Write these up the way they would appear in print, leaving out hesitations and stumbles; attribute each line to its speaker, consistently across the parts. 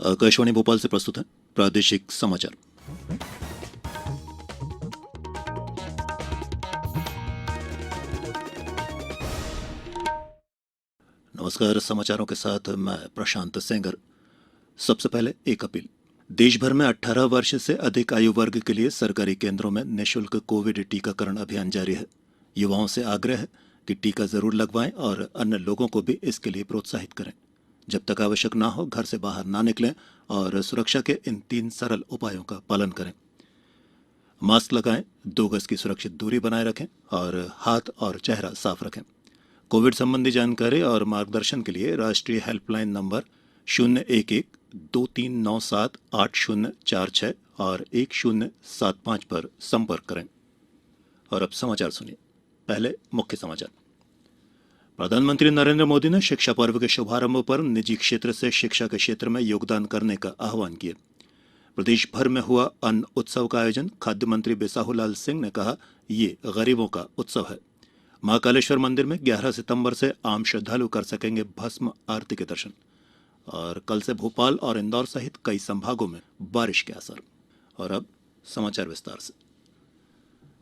Speaker 1: आकाशवाणी भोपाल से प्रस्तुत है प्रादेशिक समाचार। नमस्कार, समाचारों के साथ मैं प्रशांत सेंगर। सबसे पहले एक अपील। देश भर में 18 वर्ष से अधिक आयु वर्ग के लिए सरकारी केंद्रों में निःशुल्क कोविड टीकाकरण अभियान जारी है। युवाओं से आग्रह है कि टीका जरूर लगवाएं और अन्य लोगों को भी इसके लिए प्रोत्साहित करें। जब तक आवश्यक ना हो घर से बाहर ना निकलें और सुरक्षा के इन 3 सरल उपायों का पालन करें। मास्क लगाएं, 2 गज की सुरक्षित दूरी बनाए रखें और हाथ और चेहरा साफ रखें। कोविड संबंधी जानकारी और मार्गदर्शन के लिए राष्ट्रीय हेल्पलाइन नंबर 011-2397-8046 और 1075 पर संपर्क करें। और अब समाचार सुनिए। पहले मुख्य समाचार। प्रधानमंत्री नरेंद्र मोदी ने शिक्षा पर्व के शुभारंभ पर निजी क्षेत्र से शिक्षा के क्षेत्र में योगदान करने का आह्वान किया। प्रदेश भर में हुआ अन्न उत्सव का आयोजन। खाद्य मंत्री बिसाहुलाल सिंह ने कहा, ये गरीबों का उत्सव है। महाकालेश्वर मंदिर में 11 सितंबर से आम श्रद्धालु कर सकेंगे भस्म आरती के दर्शन। और कल से भोपाल और इंदौर सहित कई संभागों में बारिश के असर। और अब समाचार विस्तार से।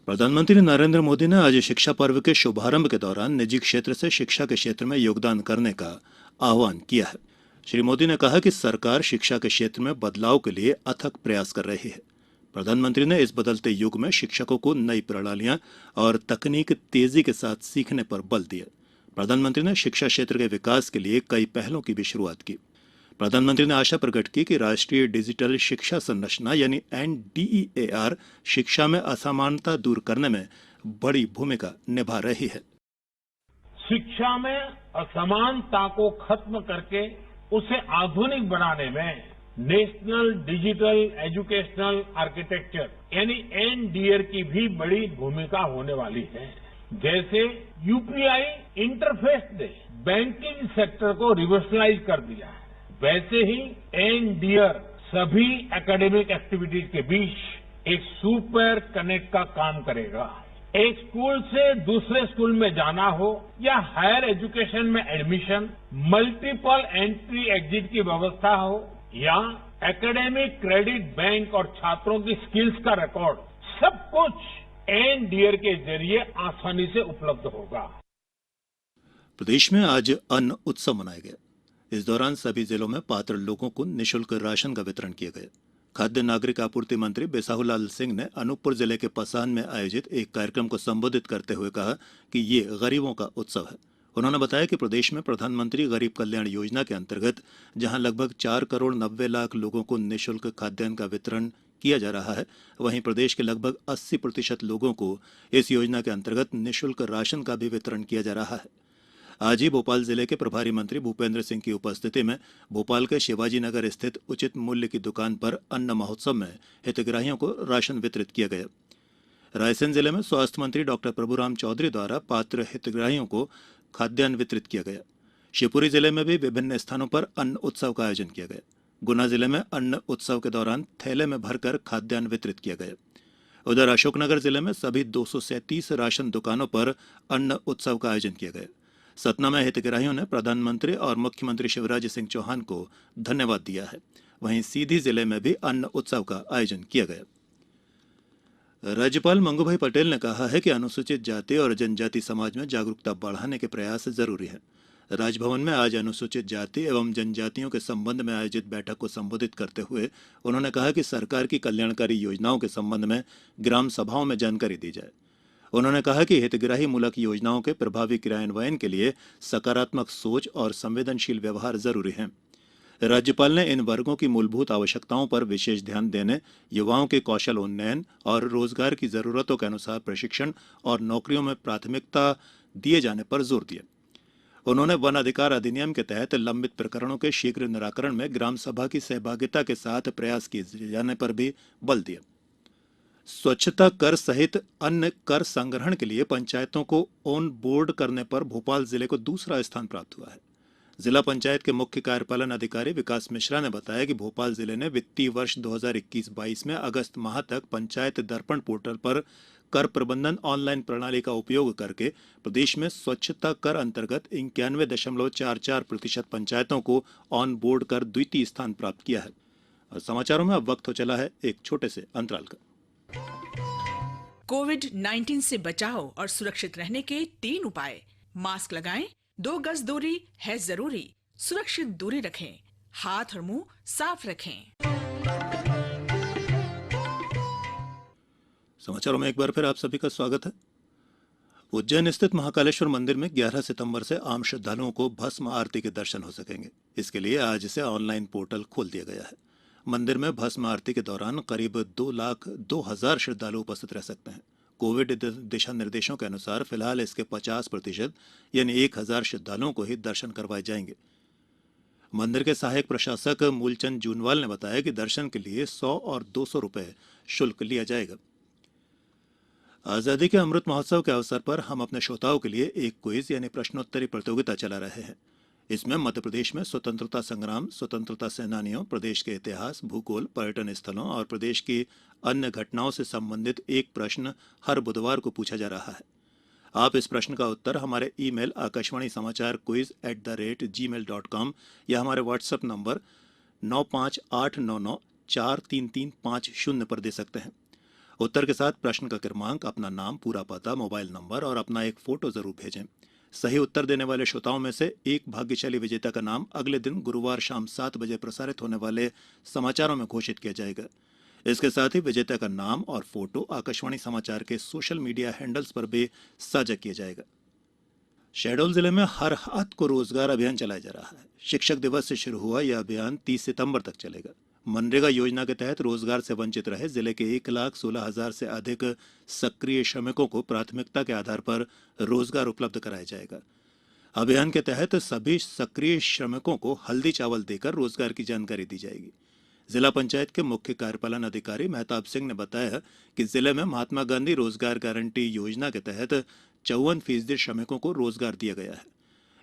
Speaker 1: प्रधानमंत्री नरेंद्र मोदी ने आज शिक्षा पर्व के शुभारंभ के दौरान निजी क्षेत्र से शिक्षा के क्षेत्र में योगदान करने का आह्वान किया है। श्री मोदी ने कहा कि सरकार शिक्षा के क्षेत्र में बदलाव के लिए अथक प्रयास कर रही है। प्रधानमंत्री ने इस बदलते युग में शिक्षकों को नई प्रणालियां और तकनीक तेजी के साथ सीखने पर बल दिया। प्रधानमंत्री ने शिक्षा क्षेत्र के विकास के लिए कई पहलों की भी शुरुआत की। प्रधानमंत्री ने आशा प्रकट की कि राष्ट्रीय डिजिटल शिक्षा संरचना यानी NDEAR शिक्षा में असमानता दूर करने में बड़ी भूमिका निभा रही है।
Speaker 2: शिक्षा में असमानता को खत्म करके उसे आधुनिक बनाने में नेशनल डिजिटल एजुकेशनल आर्किटेक्चर यानी NDEAR की भी बड़ी भूमिका होने वाली है। जैसे UPI इंटरफेस ने बैंकिंग सेक्टर को रिवोल्यूशनाइज कर दिया है, वैसे ही NDEAR सभी एकेडमिक एक्टिविटीज के बीच एक सुपर कनेक्ट का काम करेगा। एक स्कूल से दूसरे स्कूल में जाना हो या हायर एजुकेशन में एडमिशन, मल्टीपल एंट्री एग्जिट की व्यवस्था हो या एकेडमिक क्रेडिट बैंक और छात्रों की स्किल्स का रिकॉर्ड, सब कुछ NDEAR के जरिए आसानी से उपलब्ध होगा।
Speaker 1: प्रदेश में आज अन्न उत्सव मनाया गया। इस दौरान सभी जिलों में पात्र लोगों को निःशुल्क राशन का वितरण किया गया। खाद्य नागरिक आपूर्ति मंत्री बिसाहुलाल सिंह ने अनूपपुर जिले के पसान में आयोजित एक कार्यक्रम को संबोधित करते हुए कहा कि ये गरीबों का उत्सव है। उन्होंने बताया कि प्रदेश में प्रधानमंत्री गरीब कल्याण योजना के अंतर्गत जहां लगभग 4 करोड़ 90 लाख लोगों को निःशुल्क खाद्यान्न का वितरण किया जा रहा है, वहीं प्रदेश के लगभग 80% लोगों को इस योजना के अंतर्गत निःशुल्क राशन का भी वितरण किया जा रहा है। आज ही भोपाल जिले के प्रभारी मंत्री भूपेंद्र सिंह की उपस्थिति में भोपाल के शिवाजी नगर स्थित उचित मूल्य की दुकान पर अन्न महोत्सव में हितग्राहियों को राशन वितरित किया गया। रायसेन जिले में स्वास्थ्य मंत्री डॉक्टर प्रभुराम चौधरी द्वारा पात्र हितग्राहियों को खाद्यान्न वितरित किया गया। शिवपुरी जिले में भी विभिन्न स्थानों पर अन्न उत्सव का आयोजन किया गया। गुना जिले में अन्न उत्सव के दौरान थैले में भरकर खाद्यान्न वितरित किया गया। उधर अशोकनगर जिले में सभी 237 राशन दुकानों पर अन्न उत्सव का आयोजन किया गया। सतना में हितग्राहियों ने प्रधानमंत्री और मुख्यमंत्री शिवराज सिंह चौहान को धन्यवाद दिया है। वहीं सीधी जिले में भी अन्न उत्सव का आयोजन किया गया। राज्यपाल मंगूभाई पटेल ने कहा है कि अनुसूचित जाति और जनजाति समाज में जागरूकता बढ़ाने के प्रयास जरूरी है। राजभवन में आज अनुसूचित जाति एवं जनजातियों के संबंध में आयोजित बैठक को संबोधित करते हुए उन्होंने कहा कि सरकार की कल्याणकारी योजनाओं के संबंध में ग्राम सभाओं में जानकारी दी जाए। उन्होंने कहा कि हितग्राही मूलक योजनाओं के प्रभावी क्रियान्वयन के लिए सकारात्मक सोच और संवेदनशील व्यवहार जरूरी है। राज्यपाल ने इन वर्गों की मूलभूत आवश्यकताओं पर विशेष ध्यान देने, युवाओं के कौशल उन्नयन और रोजगार की जरूरतों के अनुसार प्रशिक्षण और नौकरियों में प्राथमिकता दिए जाने पर जोर दिया। उन्होंने वन अधिकार अधिनियम के तहत लंबित प्रकरणों के शीघ्र निराकरण में ग्राम सभा की सहभागिता के साथ प्रयास किए जाने पर भी बल दिया। स्वच्छता कर सहित अन्य कर संग्रहण के लिए पंचायतों को ऑन बोर्ड करने पर भोपाल जिले को दूसरा स्थान प्राप्त हुआ है। जिला पंचायत के मुख्य कार्यपालन अधिकारी विकास मिश्रा ने बताया कि भोपाल जिले ने वित्तीय वर्ष 2021-22 में अगस्त माह तक पंचायत दर्पण पोर्टल पर कर प्रबंधन ऑनलाइन प्रणाली का उपयोग करके प्रदेश में स्वच्छता कर अंतर्गत 91.44% पंचायतों को ऑन बोर्ड कर द्वितीय स्थान प्राप्त किया है। और समाचारों में अब वक्त हो चला है एक छोटे से अंतराल का।
Speaker 3: कोविड-19 से बचाव और सुरक्षित रहने के 3 उपाय। मास्क लगाएं, 2 गज दूरी है जरूरी, सुरक्षित दूरी रखें, हाथ और मुंह साफ रखें।
Speaker 1: समाचारों में एक बार फिर आप सभी का स्वागत है। उज्जैन स्थित महाकालेश्वर मंदिर में 11 सितंबर से आम श्रद्धालुओं को भस्म आरती के दर्शन हो सकेंगे। इसके लिए आज से ऑनलाइन पोर्टल खोल दिया गया है। मंदिर में भस्म आरती के दौरान करीब 2,02,000 श्रद्धालु उपस्थित रह सकते हैं। कोविड दिशा निर्देशों के अनुसार फिलहाल इसके 50% यानी 1,000 श्रद्धालुओं को ही दर्शन करवाए जाएंगे। मंदिर के सहायक प्रशासक मूलचंद जूनवाल ने बताया कि दर्शन के लिए 100 और 200 रुपए शुल्क लिया जाएगा। आजादी के अमृत महोत्सव के अवसर पर हम अपने श्रोताओं के लिए एक क्विज यानी प्रश्नोत्तरी प्रतियोगिता चला रहे हैं। इसमें मध्य प्रदेश में स्वतंत्रता संग्राम, स्वतंत्रता सेनानियों, प्रदेश के इतिहास, भूगोल, पर्यटन स्थलों और प्रदेश की अन्य घटनाओं से संबंधित एक प्रश्न हर बुधवार को पूछा जा रहा है। आप इस प्रश्न का उत्तर हमारे ईमेल आकाशवाणी समाचार quiz@gmail.com या हमारे व्हाट्सएप नंबर 9589943350 पर दे सकते हैं। उत्तर के साथ प्रश्न का क्रमांक, अपना नाम, पूरा पता, मोबाइल नंबर और अपना एक फोटो जरूर भेजें। सही उत्तर देने वाले श्रोताओं में से एक भाग्यशाली विजेता का नाम अगले दिन गुरुवार शाम 7 बजे प्रसारित होने वाले समाचारों में घोषित किया जाएगा। इसके साथ ही विजेता का नाम और फोटो आकाशवाणी समाचार के सोशल मीडिया हैंडल्स पर भी साझा किया जाएगा। शहडोल जिले में हर हाथ को रोजगार अभियान चलाया जा रहा है। शिक्षक दिवस से शुरू हुआ यह अभियान 30 सितंबर तक चलेगा। मनरेगा योजना के तहत रोजगार से वंचित रहे जिले के 1,16,000 से अधिक सक्रिय श्रमिकों को प्राथमिकता के आधार पर रोजगार उपलब्ध कराया जाएगा। अभियान के तहत सभी सक्रिय श्रमिकों को हल्दी चावल देकर रोजगार की जानकारी दी जाएगी। जिला पंचायत के मुख्य कार्यपालन अधिकारी मेहताब सिंह ने बताया कि जिले में महात्मा गांधी रोजगार गारंटी योजना के तहत 54% श्रमिकों को रोजगार दिया गया है।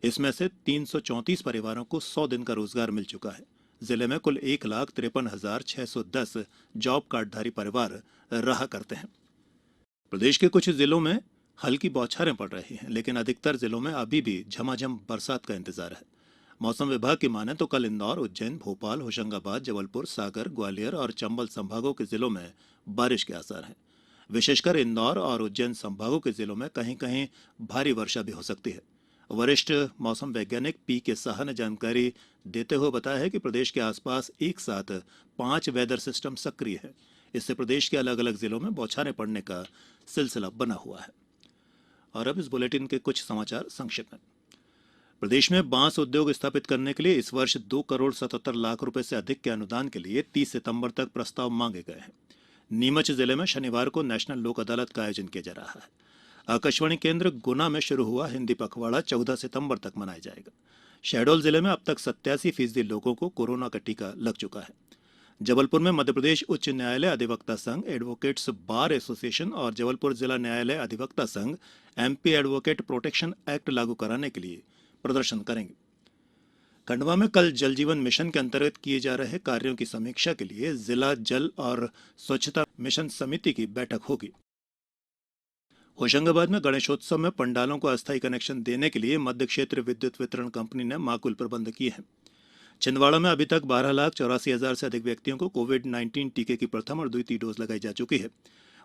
Speaker 1: इसमें से 334 परिवारों को 100 दिन का रोजगार मिल चुका है। जिले में कुल 1,53,610 जॉब कार्डधारी परिवार रहा करते हैं। प्रदेश के कुछ जिलों में हल्की बौछारें पड़ रही हैं, लेकिन अधिकतर जिलों में अभी भी झमाझम बरसात का इंतजार है। मौसम विभाग की माने तो कल इंदौर, उज्जैन, भोपाल, होशंगाबाद, जबलपुर, सागर, ग्वालियर और चंबल संभागों के जिलों में बारिश के आसार हैं। विशेषकर इंदौर और उज्जैन संभागों के जिलों में कहीं कहीं भारी वर्षा भी हो सकती है। वरिष्ठ मौसम वैज्ञानिक पी.के. साहा ने जानकारी देते हुए बताया है कि प्रदेश के आसपास एक साथ 5 वेदर सिस्टम सक्रिय है। इससे प्रदेश के अलग अलग जिलों में बौछारें पड़ने का सिलसिला बना हुआ है। और अब इस बुलेटिन के कुछ समाचार संक्षिप्त में। प्रदेश में बांस उद्योग स्थापित करने के लिए इस वर्ष 2,77,00,000 रुपए से अधिक के अनुदान के लिए 30 सितंबर तक प्रस्ताव मांगे गए हैं। नीमच जिले में शनिवार को नेशनल लोक अदालत का आयोजन किया जा रहा है। आकाशवाणी केंद्र गुना में शुरू हुआ हिंदी पखवाड़ा 14 सितंबर तक मनाया जाएगा। शहडोल जिले में अब तक 87% लोगों को कोरोना का टीका लग चुका है। जबलपुर में मध्यप्रदेश उच्च न्यायालय अधिवक्ता संघ, एडवोकेट्स बार एसोसिएशन और जबलपुर जिला न्यायालय अधिवक्ता संघ एमपी एडवोकेट प्रोटेक्शन एक्ट लागू कराने के लिए प्रदर्शन करेंगे। खंडवा में कल जल जीवन मिशन के अंतर्गत किए जा रहे कार्यों की समीक्षा के लिए जिला जल और स्वच्छता मिशन समिति की बैठक होगी। होशंगाबाद में गणेशोत्सव में पंडालों को अस्थायी कनेक्शन देने के लिए मध्य क्षेत्र विद्युत वितरण कंपनी ने माकूल प्रबंध किए हैं। छिंदवाड़ा में अभी तक 12,84,000 से अधिक व्यक्तियों को कोविड-19 टीके की प्रथम और द्वितीय डोज लगाई जा चुकी है।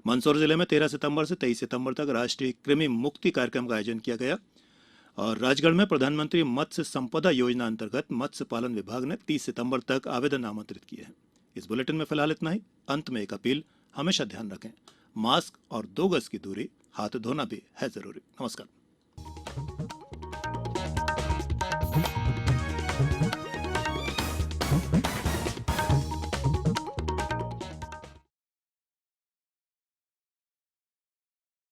Speaker 1: मंदसौर जिले में 13 सितंबर से 23 सितंबर तक राष्ट्रीय कृमि मुक्ति कार्यक्रम का आयोजन किया गया। और राजगढ़ में प्रधानमंत्री मत्स्य संपदा योजना अंतर्गत मत्स्य पालन विभाग ने 30 सितंबर तक आवेदन आमंत्रित किए हैं। इस बुलेटिन में फिलहाल इतना ही। अंत में एक अपील, हमेशा ध्यान रखें, मास्क और 2 गज की दूरी, हाथ धोना भी है जरूरी। नमस्कार।